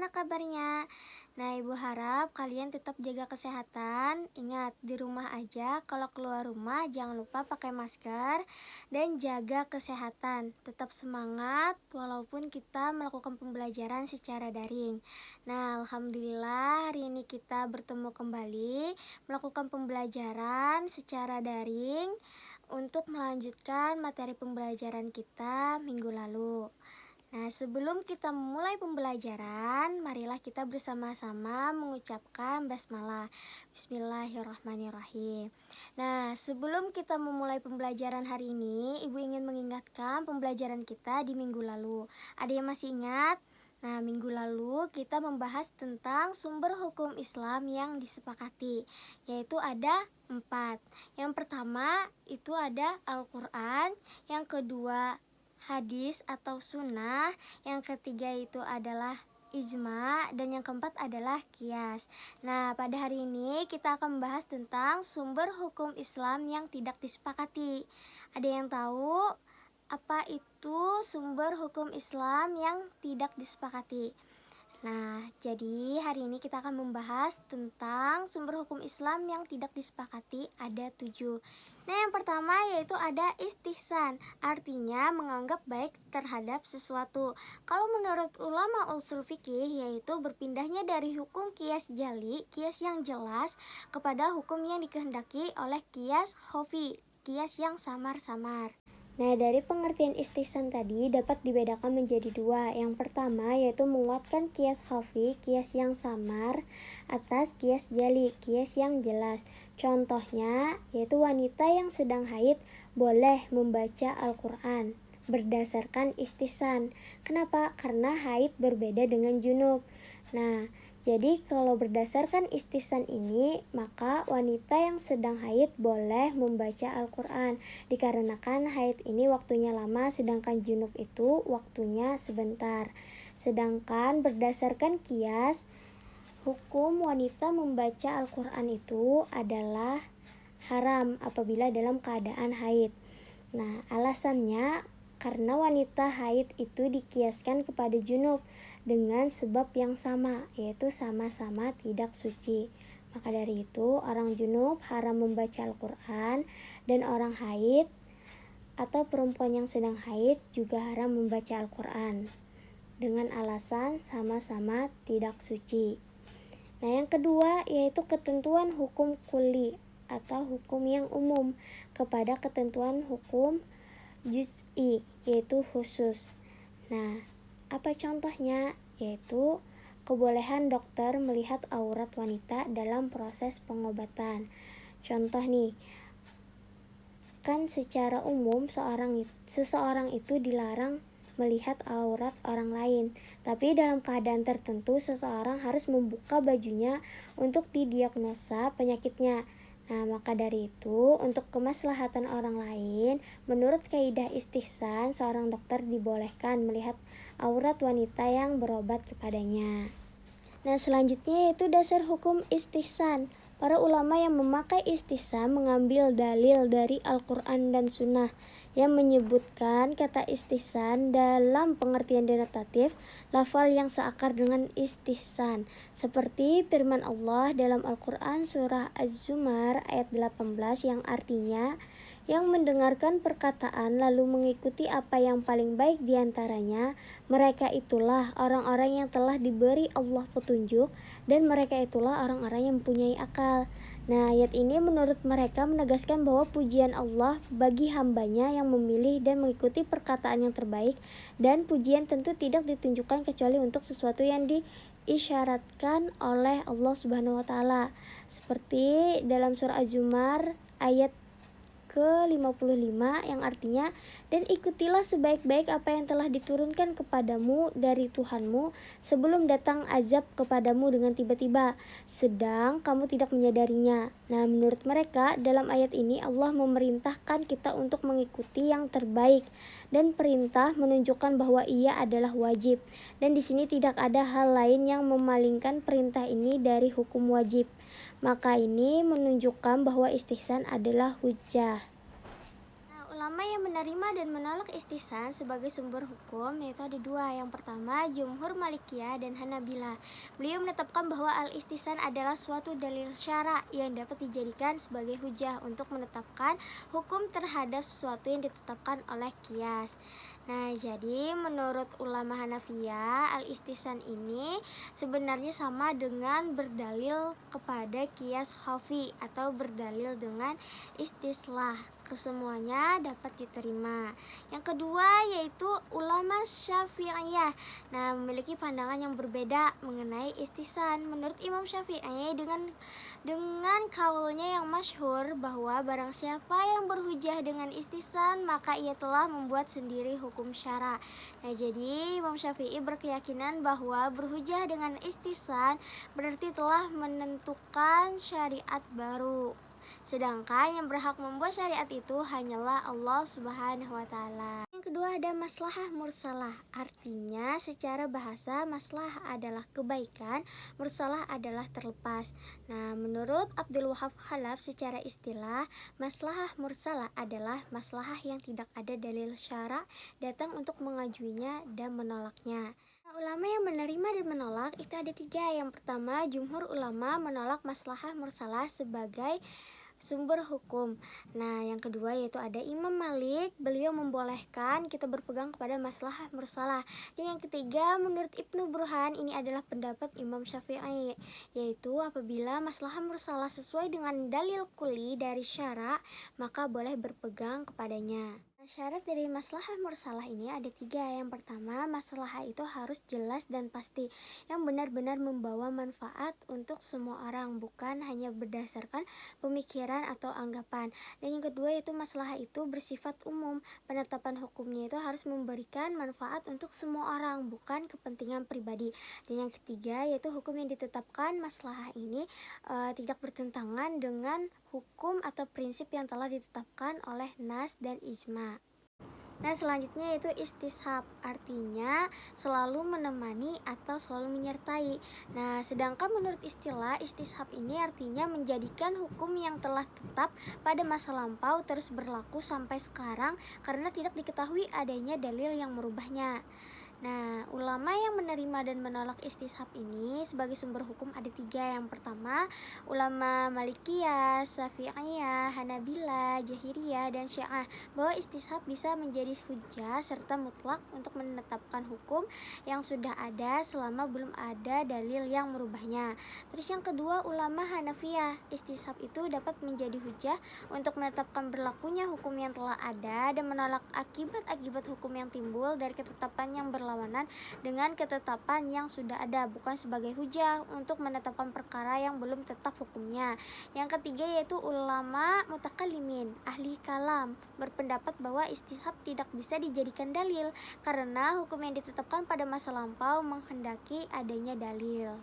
gimana kabarnya? Nah, Ibu harap kalian tetap jaga kesehatan. Ingat, di rumah aja, kalau keluar rumah jangan lupa pakai masker dan jaga kesehatan. Tetap semangat walaupun kita melakukan pembelajaran secara daring. Nah, alhamdulillah hari ini kita bertemu kembali melakukan pembelajaran secara daring untuk melanjutkan materi pembelajaran kita minggu lalu. Nah, sebelum kita memulai pembelajaran, marilah kita bersama-sama mengucapkan basmalah. Bismillahirrahmanirrahim. Nah, sebelum kita memulai pembelajaran hari ini, Ibu ingin mengingatkan pembelajaran kita di minggu lalu. Ada yang masih ingat? Nah, minggu lalu kita membahas tentang sumber hukum Islam yang disepakati, yaitu ada 4. Yang pertama itu ada Al-Quran, yang kedua hadis atau sunnah, yang ketiga itu adalah ijma, dan yang keempat adalah kias. Nah, pada hari ini kita akan membahas tentang sumber hukum Islam yang tidak disepakati. Ada yang tahu apa itu sumber hukum Islam yang tidak disepakati? Nah, jadi hari ini kita akan membahas tentang sumber hukum Islam yang tidak disepakati, ada 7. Nah, yang pertama yaitu ada istihsan, artinya menganggap baik terhadap sesuatu. Kalau menurut ulama usul fikih, yaitu berpindahnya dari hukum kias jali, kias yang jelas, kepada hukum yang dikehendaki oleh kias khofi, kias yang samar-samar. Nah, dari pengertian istihsan tadi dapat dibedakan menjadi 2. Yang pertama yaitu menguatkan kias khafi, kias yang samar, atas kias jali, kias yang jelas. Contohnya yaitu wanita yang sedang haid boleh membaca Al-Quran berdasarkan istihsan. Kenapa? Karena haid berbeda dengan junub. Nah, jadi kalau berdasarkan istihsan ini, maka wanita yang sedang haid boleh membaca Al-Quran, dikarenakan haid ini waktunya lama, sedangkan junub itu waktunya sebentar. Sedangkan berdasarkan kias, hukum wanita membaca Al-Quran itu adalah haram apabila dalam keadaan haid. Nah, alasannya karena wanita haid itu dikiaskan kepada junub dengan sebab yang sama, yaitu sama-sama tidak suci. Maka dari itu, orang junub haram membaca Al-Quran, dan orang haid atau perempuan yang sedang haid juga haram membaca Al-Quran dengan alasan sama-sama tidak suci. Nah, yang kedua yaitu ketentuan hukum kuli atau hukum yang umum kepada ketentuan hukum juz'i, yaitu khusus. Nah, apa contohnya? Yaitu kebolehan dokter melihat aurat wanita dalam proses pengobatan. Contoh nih, kan secara umum seseorang itu dilarang melihat aurat orang lain, tapi dalam keadaan tertentu seseorang harus membuka bajunya untuk didiagnosa penyakitnya. Nah, maka dari itu, untuk kemaslahatan orang lain, menurut kaidah istihsan, seorang dokter dibolehkan melihat aurat wanita yang berobat kepadanya. Nah, selanjutnya yaitu dasar hukum istihsan. Para ulama yang memakai istihsan mengambil dalil dari Al-Quran dan Sunnah yang menyebutkan kata istihsan dalam pengertian denotatif, lafal yang seakar dengan istihsan, seperti firman Allah dalam Al-Quran surah Az-Zumar ayat 18 yang artinya, yang mendengarkan perkataan lalu mengikuti apa yang paling baik diantaranya, mereka itulah orang-orang yang telah diberi Allah petunjuk, dan mereka itulah orang-orang yang mempunyai akal. Nah, ayat ini menurut mereka menegaskan bahwa pujian Allah bagi hambanya yang memilih dan mengikuti perkataan yang terbaik, dan pujian tentu tidak ditunjukkan kecuali untuk sesuatu yang diisyaratkan oleh Allah Subhanahu wa Ta'ala, seperti dalam surah Az-Zumar ayat ke-55 yang artinya, dan ikutilah sebaik-baik apa yang telah diturunkan kepadamu dari Tuhanmu sebelum datang azab kepadamu dengan tiba-tiba, sedang kamu tidak menyadarinya. Nah, menurut mereka dalam ayat ini Allah memerintahkan kita untuk mengikuti yang terbaik, dan perintah menunjukkan bahwa ia adalah wajib, dan di sini tidak ada hal lain yang memalingkan perintah ini dari hukum wajib. Maka ini menunjukkan bahwa istihsan adalah hujjah. Nah, ulama yang menerima dan menolak istihsan sebagai sumber hukum yaitu ada dua. Yang pertama, Jumhur Malikiyah dan Hanabilah. Beliau menetapkan bahwa al-istihsan adalah suatu dalil syara yang dapat dijadikan sebagai hujah untuk menetapkan hukum terhadap sesuatu yang ditetapkan oleh qiyas. Nah, jadi menurut ulama Hanafiyah, al-istihsan ini sebenarnya sama dengan berdalil kepada qiyas khafi atau berdalil dengan istislah. Kesemuanya dapat diterima. Yang kedua yaitu ulama Syafi'iyah. Nah, memiliki pandangan yang berbeda mengenai istihsan. Menurut Imam Syafi'i dengan kaulnya yang masyhur bahwa barang siapa yang berhujah dengan istihsan maka ia telah membuat sendiri hukum syara. Nah, jadi Imam Syafi'i berkeyakinan bahwa berhujah dengan istihsan berarti telah menentukan syariat baru. Sedangkan yang berhak membuat syariat itu hanyalah Allah Subhanahu wa taala. Yang kedua ada maslahah mursalah. Artinya secara bahasa maslahah adalah kebaikan, mursalah adalah terlepas. Nah, menurut Abdul Wahab Khalaf secara istilah, maslahah mursalah adalah maslahah yang tidak ada dalil syara datang untuk mengajuinya dan menolaknya. Ulama yang menerima dan menolak itu ada tiga. Yang pertama, jumhur ulama menolak maslahah mursalah sebagai sumber hukum. Nah, yang kedua yaitu ada Imam Malik, beliau membolehkan kita berpegang kepada maslahah mursalah. Dan yang ketiga, menurut Ibnu Burhan, ini adalah pendapat Imam Syafi'i, yaitu apabila maslahah mursalah sesuai dengan dalil kuli dari syara, maka boleh berpegang kepadanya. Syarat dari maslahah mursalah ini ada tiga. Yang pertama, maslahah itu harus jelas dan pasti, yang benar-benar membawa manfaat untuk semua orang, bukan hanya berdasarkan pemikiran atau anggapan. Dan yang kedua yaitu maslahah itu bersifat umum, penetapan hukumnya itu harus memberikan manfaat untuk semua orang, bukan kepentingan pribadi. Dan yang ketiga yaitu hukum yang ditetapkan maslahah ini tidak bertentangan dengan hukum atau prinsip yang telah ditetapkan oleh nas dan ijma. Nah, selanjutnya yaitu istishab, artinya selalu menemani atau selalu menyertai. Nah, sedangkan menurut istilah istishab ini artinya menjadikan hukum yang telah tetap pada masa lampau terus berlaku sampai sekarang karena tidak diketahui adanya dalil yang merubahnya. Nah, ulama yang menerima dan menolak istishab ini sebagai sumber hukum ada tiga. Yang pertama, ulama Malikiyah, Syafi'iyah, Hanabilah, Jahiriyah, dan Syiah, bahwa istishab bisa menjadi hujjah serta mutlak untuk menetapkan hukum yang sudah ada selama belum ada dalil yang merubahnya. Terus yang kedua, ulama Hanafiyah, istishab itu dapat menjadi hujjah untuk menetapkan berlakunya hukum yang telah ada dan menolak akibat-akibat hukum yang timbul dari ketetapan yang berlawanan dengan ketetapan yang sudah ada, bukan sebagai hujah untuk menetapkan perkara yang belum tetap hukumnya. Yang ketiga yaitu ulama mutakallimin, ahli kalam, berpendapat bahwa istishab tidak bisa dijadikan dalil karena hukum yang ditetapkan pada masa lampau menghendaki adanya dalil.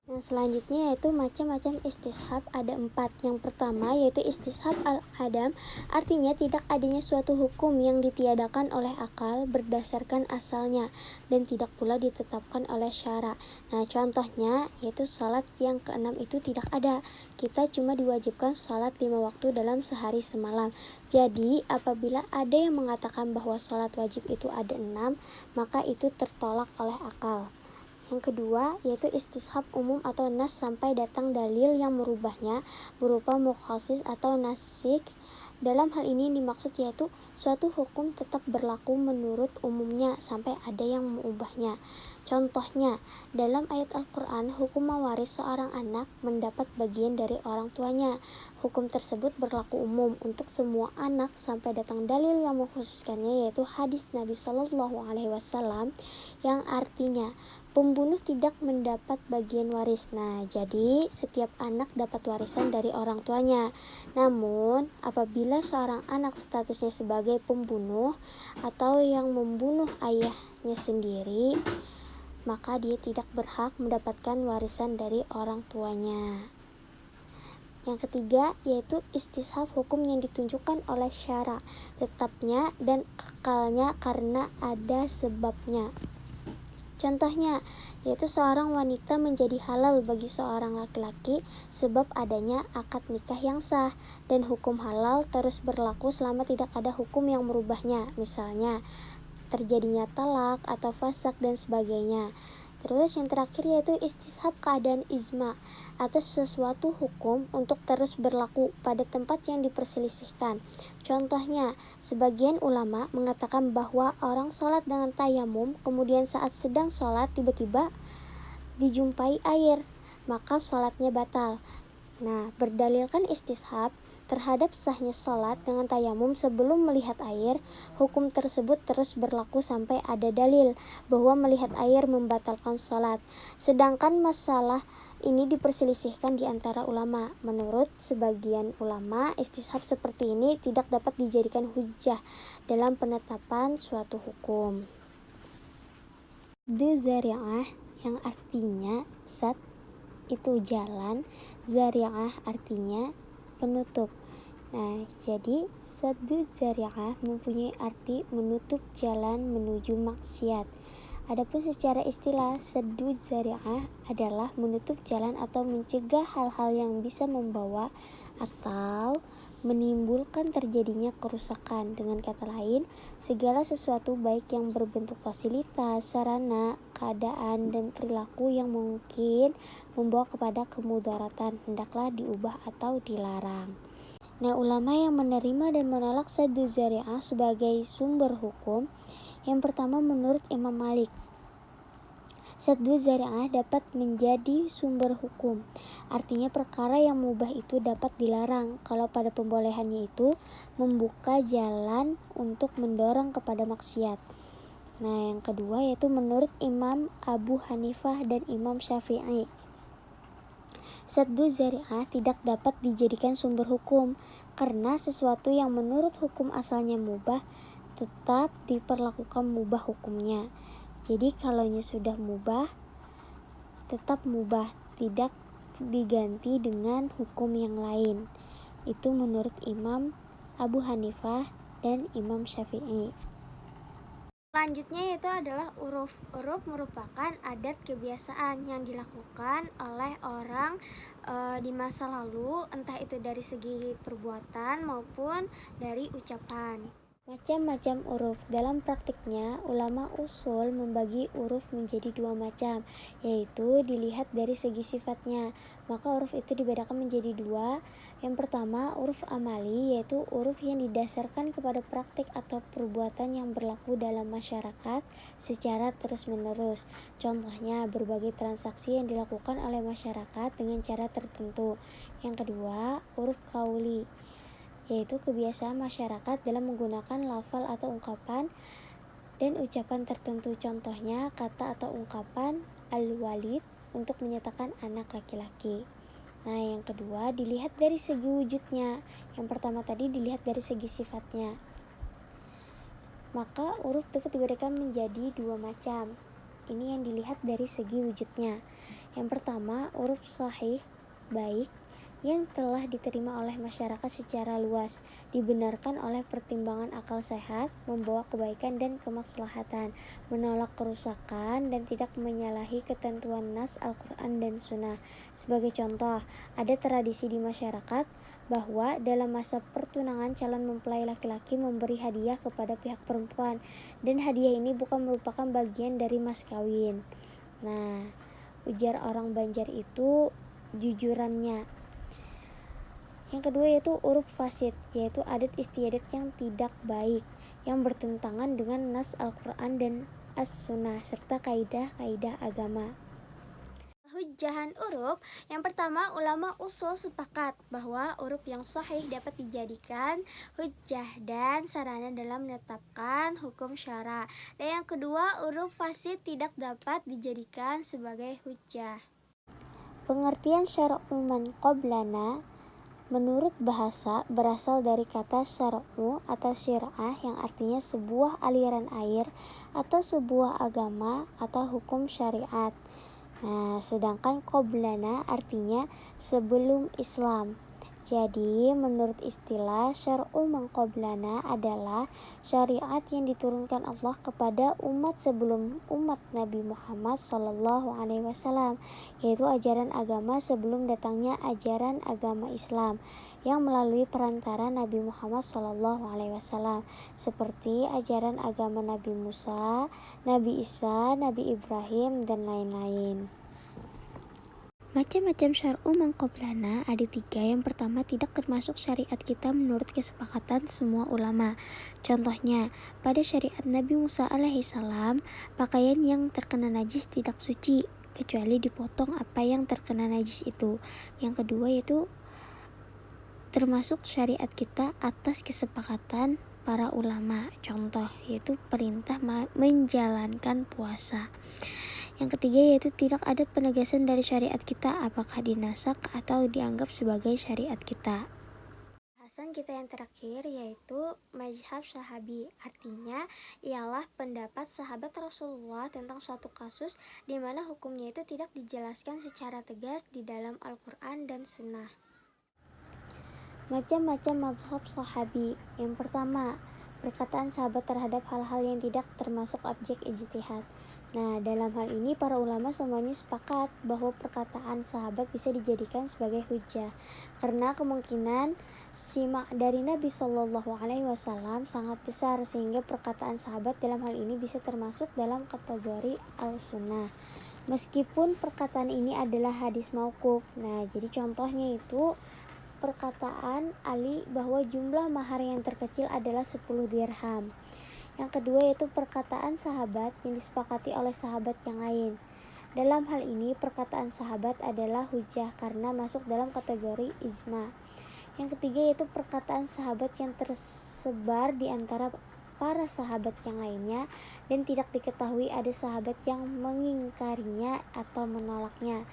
Yang selanjutnya yaitu macam-macam istishab ada 4. Yang pertama yaitu istishab al-adam, artinya tidak adanya suatu hukum yang ditiadakan oleh akal berdasarkan asalnya dan tidak pula ditetapkan oleh syara. Nah, contohnya yaitu salat yang keenam itu tidak ada. Kita cuma diwajibkan salat 5 waktu dalam sehari semalam. Jadi apabila ada yang mengatakan bahwa salat wajib itu ada 6, maka itu tertolak oleh akal. Yang kedua yaitu istishab umum atau nas sampai datang dalil yang merubahnya berupa mukhasis atau nasik. Dalam hal ini dimaksud yaitu suatu hukum tetap berlaku menurut umumnya sampai ada yang mengubahnya. Contohnya, dalam ayat Al-Quran, hukum mewaris seorang anak mendapat bagian dari orang tuanya. Hukum tersebut berlaku umum untuk semua anak sampai datang dalil yang mengkhususkannya yaitu hadis Nabi Shallallahu Alaihi Wasallam yang artinya pembunuh tidak mendapat bagian waris. Nah, jadi setiap anak dapat warisan dari orang tuanya. Namun, apabila seorang anak statusnya sebagai pembunuh atau yang membunuh ayahnya sendiri, maka dia tidak berhak mendapatkan warisan dari orang tuanya. Yang ketiga yaitu istishab hukum yang ditunjukkan oleh syara, tetapnya dan kekalnya karena ada sebabnya. Contohnya, yaitu seorang wanita menjadi halal bagi seorang laki-laki sebab adanya akad nikah yang sah, dan hukum halal terus berlaku selama tidak ada hukum yang merubahnya, misalnya terjadinya talak atau fasaq dan sebagainya. Terus yang terakhir yaitu istishab keadaan ijma atas sesuatu hukum untuk terus berlaku pada tempat yang diperselisihkan. Contohnya, sebagian ulama mengatakan bahwa orang sholat dengan tayamum, kemudian saat sedang sholat tiba-tiba dijumpai air, maka sholatnya batal. Nah, berdalilkan istishab terhadap sahnya sholat dengan tayamum sebelum melihat air, hukum tersebut terus berlaku sampai ada dalil bahwa melihat air membatalkan sholat. Sedangkan masalah ini diperselisihkan di antara ulama. Menurut sebagian ulama, istishab seperti ini tidak dapat dijadikan hujjah dalam penetapan suatu hukum. Dzari'ah yang artinya sat itu jalan, zari'ah artinya penutup. Nah, jadi saddu zari'ah mempunyai arti menutup jalan menuju maksiat. Adapun secara istilah, saddu zari'ah adalah menutup jalan atau mencegah hal-hal yang bisa membawa atau menimbulkan terjadinya kerusakan. Dengan kata lain, segala sesuatu baik yang berbentuk fasilitas, sarana, keadaan, dan perilaku yang mungkin membawa kepada kemudaratan hendaklah diubah atau dilarang. Nah, ulama yang menerima dan menolak saddu zari'ah sebagai sumber hukum, yang pertama menurut Imam Malik, saddu zari'ah dapat menjadi sumber hukum. Artinya perkara yang mubah itu dapat dilarang kalau pada pembolehannya itu membuka jalan untuk mendorong kepada maksiat. Nah, yang kedua yaitu menurut Imam Abu Hanifah dan Imam Syafi'i, saddu zari'ah tidak dapat dijadikan sumber hukum karena sesuatu yang menurut hukum asalnya mubah tetap diperlakukan mubah hukumnya. Jadi kalaunya sudah mubah, tetap mubah, tidak diganti dengan hukum yang lain. Itu menurut Imam Abu Hanifah dan Imam Syafi'i. Selanjutnya yaitu adalah uruf. Uruf merupakan adat kebiasaan yang dilakukan oleh orang di masa lalu, entah itu dari segi perbuatan maupun dari ucapan. Macam-macam uruf. Dalam praktiknya, ulama usul membagi uruf menjadi dua macam, yaitu dilihat dari segi sifatnya. Maka uruf itu dibedakan menjadi dua. Yang pertama, uruf amali, yaitu uruf yang didasarkan kepada praktik atau perbuatan yang berlaku dalam masyarakat secara terus-menerus. Contohnya, berbagai transaksi yang dilakukan oleh masyarakat dengan cara tertentu. Yang kedua, uruf kauli, yaitu kebiasaan masyarakat dalam menggunakan lafal atau ungkapan dan ucapan tertentu. Contohnya, kata atau ungkapan al-walid untuk menyatakan anak laki-laki. Nah, yang kedua dilihat dari segi wujudnya. Yang pertama tadi dilihat dari segi sifatnya. Maka uruf dapat dibedakan menjadi dua macam. Ini yang dilihat dari segi wujudnya. Yang pertama, uruf sahih, baik, yang telah diterima oleh masyarakat secara luas, dibenarkan oleh pertimbangan akal sehat, membawa kebaikan dan kemaslahatan, menolak kerusakan, dan tidak menyalahi ketentuan nas Al-Quran dan Sunnah. Sebagai contoh, ada tradisi di masyarakat bahwa dalam masa pertunangan calon mempelai laki-laki memberi hadiah kepada pihak perempuan, dan hadiah ini bukan merupakan bagian dari mas kawin. Nah, ujar orang Banjar itu jujurannya. Yang kedua yaitu uruf fasid, yaitu adat istiadat yang tidak baik, yang bertentangan dengan nas Al-Quran dan As-Sunnah, serta kaidah-kaidah agama. Hujjahan uruf, yang pertama ulama usul sepakat bahwa uruf yang sahih dapat dijadikan hujjah dan sarana dalam menetapkan hukum syara. Dan yang kedua, uruf fasid tidak dapat dijadikan sebagai hujjah. Pengertian syara'u man qablana menurut bahasa berasal dari kata syara'u atau syir'ah yang artinya sebuah aliran air atau sebuah agama atau hukum syariat. Nah, sedangkan qoblana artinya sebelum Islam. Jadi, menurut istilah syar'u man qablana adalah syariat yang diturunkan Allah kepada umat sebelum umat Nabi Muhammad SAW, yaitu ajaran agama sebelum datangnya ajaran agama Islam yang melalui perantara Nabi Muhammad SAW, seperti ajaran agama Nabi Musa, Nabi Isa, Nabi Ibrahim, dan lain-lain. Macam-macam syar'u man qablana ada 3. Yang pertama, tidak termasuk syariat kita menurut kesepakatan semua ulama. Contohnya, pada syariat Nabi Musa alaihissalam, pakaian yang terkena najis tidak suci, kecuali dipotong apa yang terkena najis itu. Yang kedua yaitu termasuk syariat kita atas kesepakatan para ulama. Contoh yaitu perintah menjalankan puasa. Yang ketiga yaitu tidak ada penegasan dari syariat kita apakah dinasak atau dianggap sebagai syariat kita. Bahasan kita yang terakhir yaitu mazhab sahabi, artinya ialah pendapat sahabat Rasulullah tentang suatu kasus di mana hukumnya itu tidak dijelaskan secara tegas di dalam Al-Quran dan Sunnah. Macam-macam mazhab sahabi. Yang pertama, perkataan sahabat terhadap hal-hal yang tidak termasuk objek ijtihad. Nah, dalam hal ini para ulama semuanya sepakat bahwa perkataan sahabat bisa dijadikan sebagai hujjah karena kemungkinan simak dari Nabi Shallallahu Alaihi Wasallam sangat besar sehingga perkataan sahabat dalam hal ini bisa termasuk dalam kategori al-sunnah. Meskipun perkataan ini adalah hadis mauquf. Nah, jadi contohnya itu perkataan Ali bahwa jumlah mahar yang terkecil adalah 10 dirham. Yang kedua yaitu perkataan sahabat yang disepakati oleh sahabat yang lain. Dalam hal ini perkataan sahabat adalah hujjah karena masuk dalam kategori ijma. Yang ketiga yaitu perkataan sahabat yang tersebar di antara para sahabat yang lainnya dan tidak diketahui ada sahabat yang mengingkarinya atau menolaknya.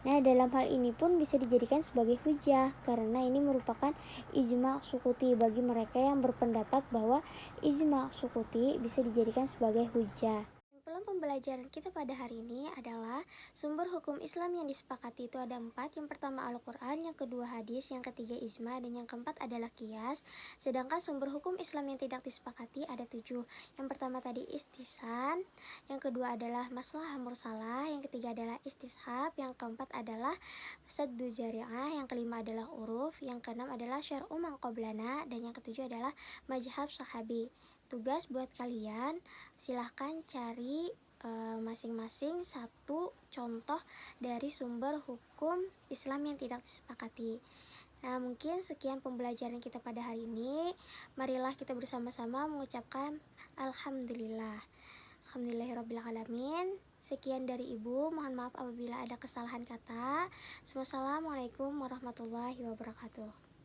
Nah, dalam hal ini pun bisa dijadikan sebagai hujjah karena ini merupakan ijma' sukuti bagi mereka yang berpendapat bahwa ijma' sukuti bisa dijadikan sebagai hujjah. Kesimpulan pembelajaran kita pada hari ini adalah sumber hukum Islam yang disepakati itu ada 4. Yang pertama Al-Quran, yang kedua hadis, yang ketiga ijma', dan yang keempat adalah qiyas. Sedangkan sumber hukum Islam yang tidak disepakati ada 7. Yang pertama tadi istihsan, yang kedua adalah maslahah mursalah, yang ketiga adalah istishab, yang keempat adalah saddu zari'ah, yang kelima adalah uruf, yang keenam adalah syar'u man qablana, dan yang ketujuh adalah mazhab sahabi. Tugas buat kalian, silahkan cari masing-masing satu contoh dari sumber hukum Islam yang tidak disepakati. Nah, mungkin sekian pembelajaran kita pada hari ini. Marilah kita bersama-sama mengucapkan Alhamdulillah. Alhamdulillahirrabbilalamin. Sekian dari Ibu, mohon maaf apabila ada kesalahan kata. Wassalamualaikum warahmatullahi wabarakatuh.